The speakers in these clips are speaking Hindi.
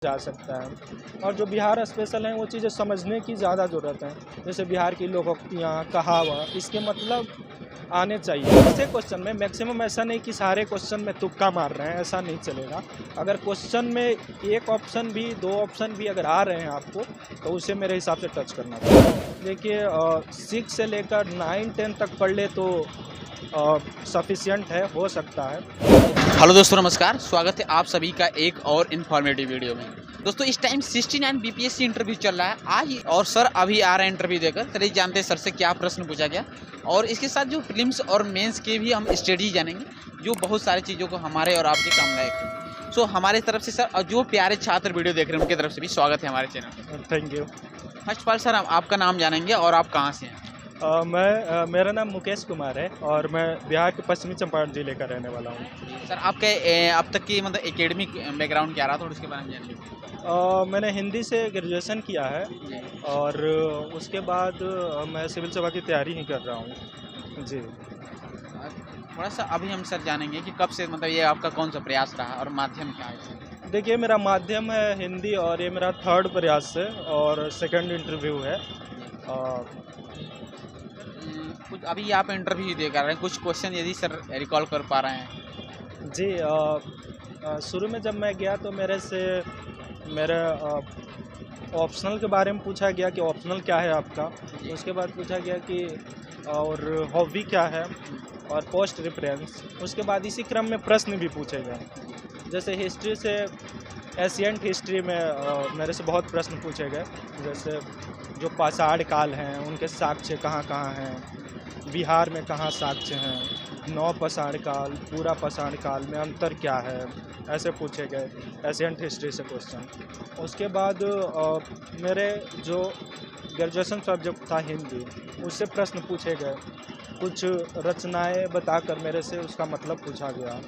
जा सकता है। और जो बिहार स्पेशल हैं वो चीज़ें समझने की ज़्यादा ज़रूरत है। जैसे बिहार की लोकोक्तियाँ, कहावत, इसके मतलब आने चाहिए। ऐसे क्वेश्चन में मैक्सिमम ऐसा नहीं कि सारे क्वेश्चन में तुक्का मार रहे हैं, ऐसा नहीं चलेगा। अगर क्वेश्चन में एक ऑप्शन भी, 2 ऑप्शन भी अगर आ रहे हैं आपको, तो उसे मेरे हिसाब से टच करना चाहिए। देखिए 6 से लेकर 9-10 तक पढ़ ले तो सफिशिएंट है, हो सकता है। हेलो दोस्तों, नमस्कार। स्वागत है आप सभी का एक और इन्फॉर्मेटिव वीडियो में। दोस्तों, इस टाइम 69 बीपीएससी इंटरव्यू चल रहा है आज, और सर अभी आ रहे हैं इंटरव्यू देकर। चलिए जानते हैं सर से क्या प्रश्न पूछा गया, और इसके साथ जो प्रीलिम्स और मेंस के भी हम स्टडी जानेंगे, जो बहुत सारी चीज़ों को हमारे और आपके काम लायक है। सो हमारे तरफ से सर, और जो प्यारे छात्र वीडियो देख रहे हैं उनकी तरफ से भी स्वागत है हमारे चैनल पर। Thank you. First of all sir, हम आपका नाम जानेंगे और आप कहाँ से हैं? मेरा नाम मुकेश कुमार है और मैं बिहार के पश्चिमी चंपारण जिले का रहने वाला हूँ। सर आपके अब तक की मतलब एकेडमिक बैकग्राउंड क्या रहा, थोड़ा उसके बारे में जान लीजिए। मैंने हिंदी से ग्रेजुएशन किया है और उसके बाद मैं सिविल सेवा की तैयारी ही कर रहा हूँ जी। थोड़ा सा अभी हम सर जानेंगे कि कब से मतलब ये आपका कौन सा प्रयास रहा और माध्यम क्या है? देखिए मेरा माध्यम है हिंदी और ये मेरा 3rd प्रयास है और 2nd इंटरव्यू है। कुछ अभी आप इंटरव्यू दे कर रहे हैं, कुछ क्वेश्चन यदि सर रिकॉल कर पा रहे हैं? जी शुरू में जब मैं गया तो मेरे ऑप्शनल के बारे में पूछा गया कि ऑप्शनल क्या है आपका। उसके बाद पूछा गया कि और हॉबी क्या है और पोस्ट रेफरेंस। उसके बाद इसी क्रम में प्रश्न भी पूछे गए। जैसे हिस्ट्री से एशियंट हिस्ट्री में मेरे से बहुत प्रश्न पूछे गए। जैसे जो पाषाण काल हैं उनके साक्ष्य कहाँ कहाँ हैं, बिहार में कहाँ साक्ष्य हैं, नवपाषाण काल, पूरा पाषाण काल में अंतर क्या है, ऐसे पूछे गए एशियंट हिस्ट्री से क्वेश्चन। उसके बाद मेरे जो ग्रेजुएशन सब्जेक्ट था हिंदी, उससे प्रश्न पूछे गए। कुछ रचनाएं बताकर मेरे से उसका मतलब पूछा गया।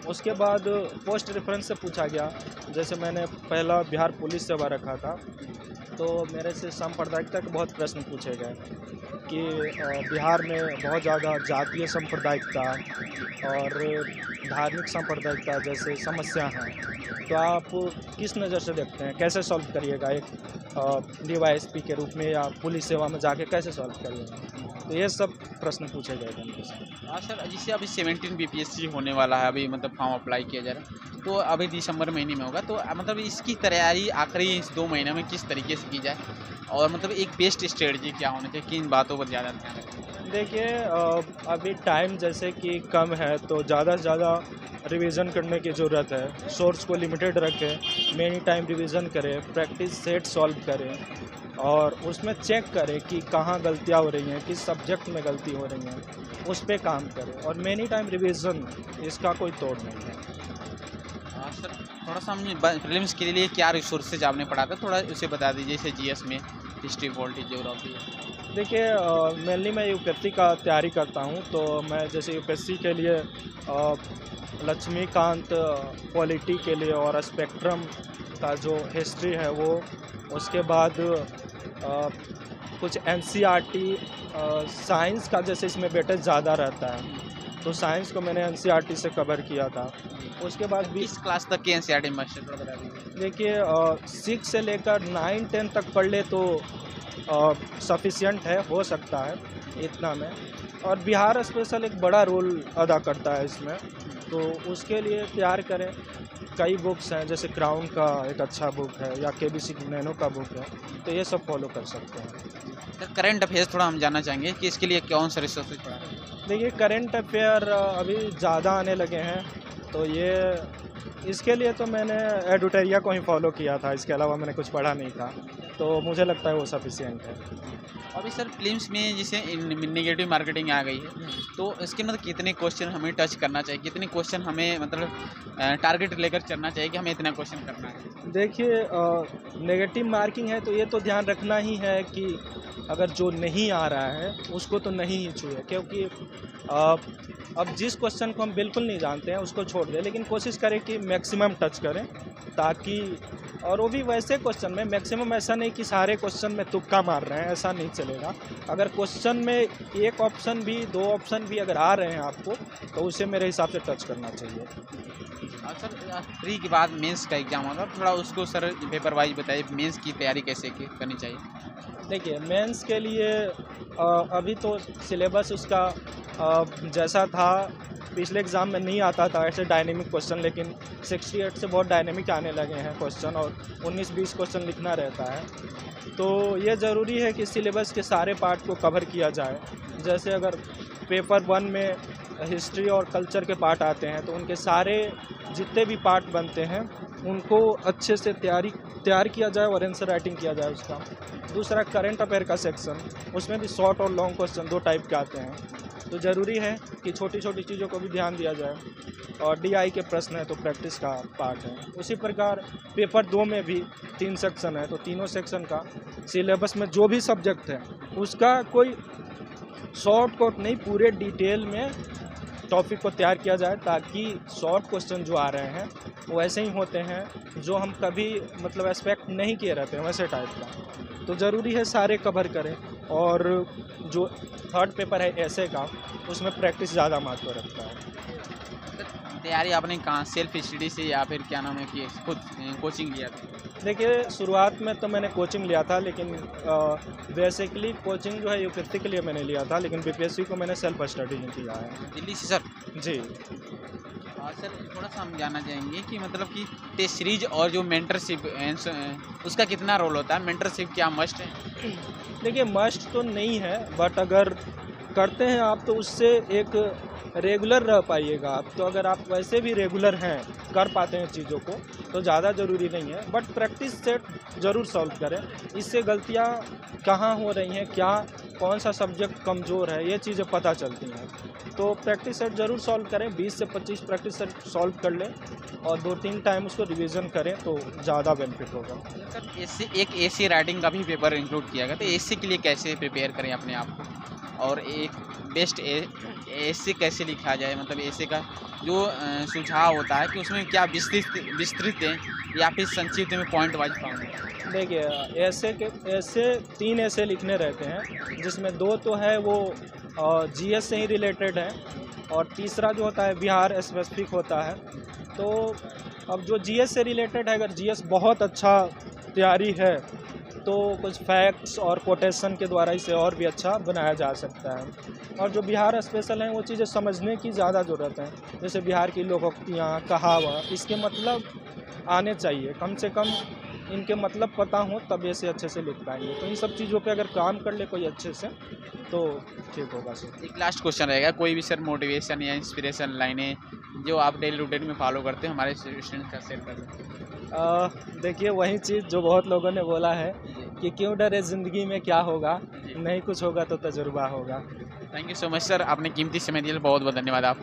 उसके बाद पोस्ट रेफरेंस से पूछा गया। जैसे मैंने पहला बिहार पुलिस सेवा रखा था तो मेरे से सांप्रदायिकता के बहुत प्रश्न पूछे गए कि बिहार में बहुत ज़्यादा जातीय सांप्रदायिकता और धार्मिक सांप्रदायिकता जैसे समस्या हैं, तो आप किस नज़र से देखते हैं, कैसे सॉल्व करिएगा एक डीवाईएसपी के रूप में या पुलिस सेवा में जाके कैसे सॉल्व करिएगा। तो ये सब प्रश्न पूछे गए थे उनके साथ। हाँ सर, जैसे अभी 17 बीपीएससी होने वाला है, अभी मतलब फॉर्म अप्लाई किया जा रहा है, तो अभी दिसंबर महीने में होगा। तो मतलब इसकी तैयारी आखिरी इस 2 महीने में किस तरीके से की जाए, और मतलब एक बेस्ट स्ट्रेटजी क्या होनी चाहिए, किन बातों पर ज़्यादा ध्यान रखें? देखिए अभी टाइम जैसे कि कम है तो ज़्यादा से ज़्यादा रिवीजन करने की ज़रूरत है। सोर्स को लिमिटेड रखें, मेनी टाइम रिवीजन करें, प्रैक्टिस सेट सॉल्व करें और उसमें चेक करें कि कहाँ गलतियाँ हो रही हैं, किस सब्जेक्ट में गलती हो रही हैं, उस पे काम करें। और मेनी टाइम रिवीजन, इसका कोई तोड़ नहीं है। हाँ सर, थोड़ा सा हमें प्रीलिम्स के लिए क्या रिसोर्सेज आपने पढ़ा था, थोड़ा उसे बता दीजिए। जैसे जीएस में हिस्ट्री, पॉलिटी, ज्योग्राफी। देखिए मेनली मैं यूपीएससी का तैयारी करता हूँ, तो मैं जैसे यूपीएससी के लिए लक्ष्मीकांत पॉलिटी के लिए और स्पेक्ट्रम का जो हिस्ट्री है वो, उसके बाद कुछ एनसीईआरटी साइंस का, जैसे इसमें वेटेज ज़्यादा रहता है तो साइंस को मैंने एनसीईआरटी से कवर किया था। उसके बाद भी किस क्लास तक के एनसीईआरटी मास्टर थोड़ा बता दीजिए? देखिए 6 से लेकर 9-10 तक पढ़ ले तो सफिशिएंट है, हो सकता है इतना में। और बिहार स्पेशल एक बड़ा रोल अदा करता है इसमें, तो उसके लिए तैयार करें। कई बुक्स हैं, जैसे क्राउन का एक अच्छा बुक है या केबीसी नैनो का बुक है, तो ये सब फॉलो कर सकते हैं। सर करंट अफेयर्स थोड़ा हम जानना चाहेंगे कि इसके लिए कौन सा रिसोर्सेज पढ़ा है? देखिए करंट अफेयर अभी ज़्यादा आने लगे हैं, तो ये इसके लिए तो मैंने एडुटेरिया को ही फॉलो किया था, इसके अलावा मैंने कुछ पढ़ा नहीं था, तो मुझे लगता है वो सफिशिएंट है। अभी सर फिल्म्स में जैसे नेगेटिव मार्केटिंग आ गई है, तो इसके मतलब कितने क्वेश्चन हमें टच करना चाहिए, कितने क्वेश्चन हमें मतलब टारगेट लेकर चलना चाहिए कि हमें इतना क्वेश्चन करना है? देखिए नेगेटिव मार्किंग है तो ये तो ध्यान रखना ही है कि अगर जो नहीं आ रहा है उसको तो नहीं ही छुए, क्योंकि अब जिस क्वेश्चन को हम बिल्कुल नहीं जानते हैं उसको छोड़ दें, लेकिन कोशिश करें कि मैक्सिमम टच करें, ताकि और वो भी वैसे क्वेश्चन में मैक्सिमम, ऐसा नहीं कि सारे क्वेश्चन में तुक्का मार रहे हैं, ऐसा नहीं चलेगा। अगर क्वेश्चन में एक ऑप्शन भी, 2 ऑप्शन भी अगर आ रहे हैं आपको, तो उसे मेरे हिसाब से टच करना चाहिए। सर प्री के बाद मेंस का एग्ज़ाम होगा, थोड़ा उसको सर पेपर वाइज बताइए, मेंस की तैयारी कैसे करनी चाहिए। देखिए मेंस के लिए अभी तो सिलेबस उसका जैसा था पिछले एग्ज़ाम में नहीं आता था ऐसे डायनेमिक क्वेश्चन, लेकिन 68 से बहुत डायनेमिक आने लगे हैं क्वेश्चन और 19-20 क्वेश्चन लिखना रहता है। तो ये ज़रूरी है कि सिलेबस के सारे पार्ट को कवर किया जाए। जैसे अगर पेपर 1 में हिस्ट्री और कल्चर के पार्ट आते हैं तो उनके सारे जितने भी पार्ट बनते हैं उनको अच्छे से तैयार किया जाए और आंसर राइटिंग किया जाए उसका। दूसरा करंट अफेयर का सेक्शन, उसमें भी शॉर्ट और लॉन्ग क्वेश्चन 2 टाइप के आते हैं, तो ज़रूरी है कि छोटी छोटी चीज़ों को भी ध्यान दिया जाए। और DI के प्रश्न है तो प्रैक्टिस का पार्ट है। उसी प्रकार पेपर 2 में भी 3 सेक्शन है, तो तीनों सेक्शन का सिलेबस में जो भी सब्जेक्ट है उसका कोई शॉर्ट कट नहीं, पूरे डिटेल में टॉपिक को तैयार किया जाए, ताकि शॉर्ट क्वेश्चन जो आ रहे हैं वो ऐसे ही होते हैं जो हम कभी मतलब एक्सपेक्ट नहीं किए रहते हैं वैसे टाइप का। तो ज़रूरी है सारे कवर करें। और जो थर्ड पेपर है ऐसे का, उसमें प्रैक्टिस ज़्यादा महत्व रखता है। तैयारी आपने कहाँ, सेल्फ स्टडी से या फिर क्या नाम है कि खुद कोचिंग लिया था? देखिए शुरुआत में तो मैंने कोचिंग लिया था, लेकिन बेसिकली कोचिंग जो है यूपीएससी के लिए मैंने लिया था, लेकिन बीपीएससी को मैंने सेल्फ स्टडी में किया है। दिल्ली से सर? जी। सर थोड़ा सा हम जानना चाहेंगे कि मतलब कि टेस्ट सीरीज और जो मेंटरशिप उसका कितना रोल होता है, मेंटरशिप क्या मस्ट है? देखिए मस्ट तो नहीं है, बट अगर करते हैं आप तो उससे एक रेगुलर रह पाइएगा आप। तो अगर आप वैसे भी रेगुलर हैं, कर पाते हैं चीज़ों को, तो ज़्यादा ज़रूरी नहीं है, बट प्रैक्टिस सेट ज़रूर सॉल्व करें। इससे गलतियाँ कहाँ हो रही हैं, क्या कौन सा सब्जेक्ट कमज़ोर है, ये चीज़ें पता चलती हैं। तो प्रैक्टिस सेट ज़रूर सॉल्व करें, 20 से 25 प्रैक्टिस सेट सॉल्व कर लें और 2-3 टाइम उसको रिवीजन करें तो ज़्यादा बेनिफिट होगा। सर एक एसी राइटिंग का भी पेपर इंक्लूड किया गया, तो एसी के लिए कैसे प्रिपेयर करें अपने आप को, और एक बेस्ट एसे कैसे लिखा जाए, मतलब एसे का जो सुझाव होता है कि उसमें क्या विस्तृत है या फिर संक्षिप्त में पॉइंट वाइज पाऊँ? देखिए ऐसे 3 ऐसे लिखने रहते हैं, जिसमें 2 तो है वो जीएस से ही रिलेटेड है और तीसरा जो होता है बिहार स्पेसिफिक होता है। तो अब जो जीएस से रिलेटेड है, अगर जीएस बहुत अच्छा तैयारी है तो कुछ फैक्ट्स और कोटेशन के द्वारा इसे और भी अच्छा बनाया जा सकता है। और जो बिहार स्पेशल हैं वो चीज़ें समझने की ज़्यादा ज़रूरत है, जैसे बिहार की लोकोक्तियाँ, कहावत, इसके मतलब आने चाहिए, कम से कम इनके मतलब पता हो तब ऐसे अच्छे से लिख पाएंगे। तो इन सब चीज़ों पे अगर काम कर ले कोई अच्छे से तो ठीक होगा सर। एक लास्ट क्वेश्चन रहेगा, कोई भी सर मोटिवेशन या इंस्पिरेशन लाइनें जो आप डेली रूटीन में फॉलो करते हैं हमारे स्टूडेंट्स का शेयर कर दें। देखिए वही चीज़ जो बहुत लोगों ने बोला है कि क्यों डरे ज़िंदगी में क्या होगा, नहीं कुछ होगा तो तजुर्बा होगा। Thank you so much sir, आपने कीमती समय दिया, बहुत बहुत धन्यवाद आप।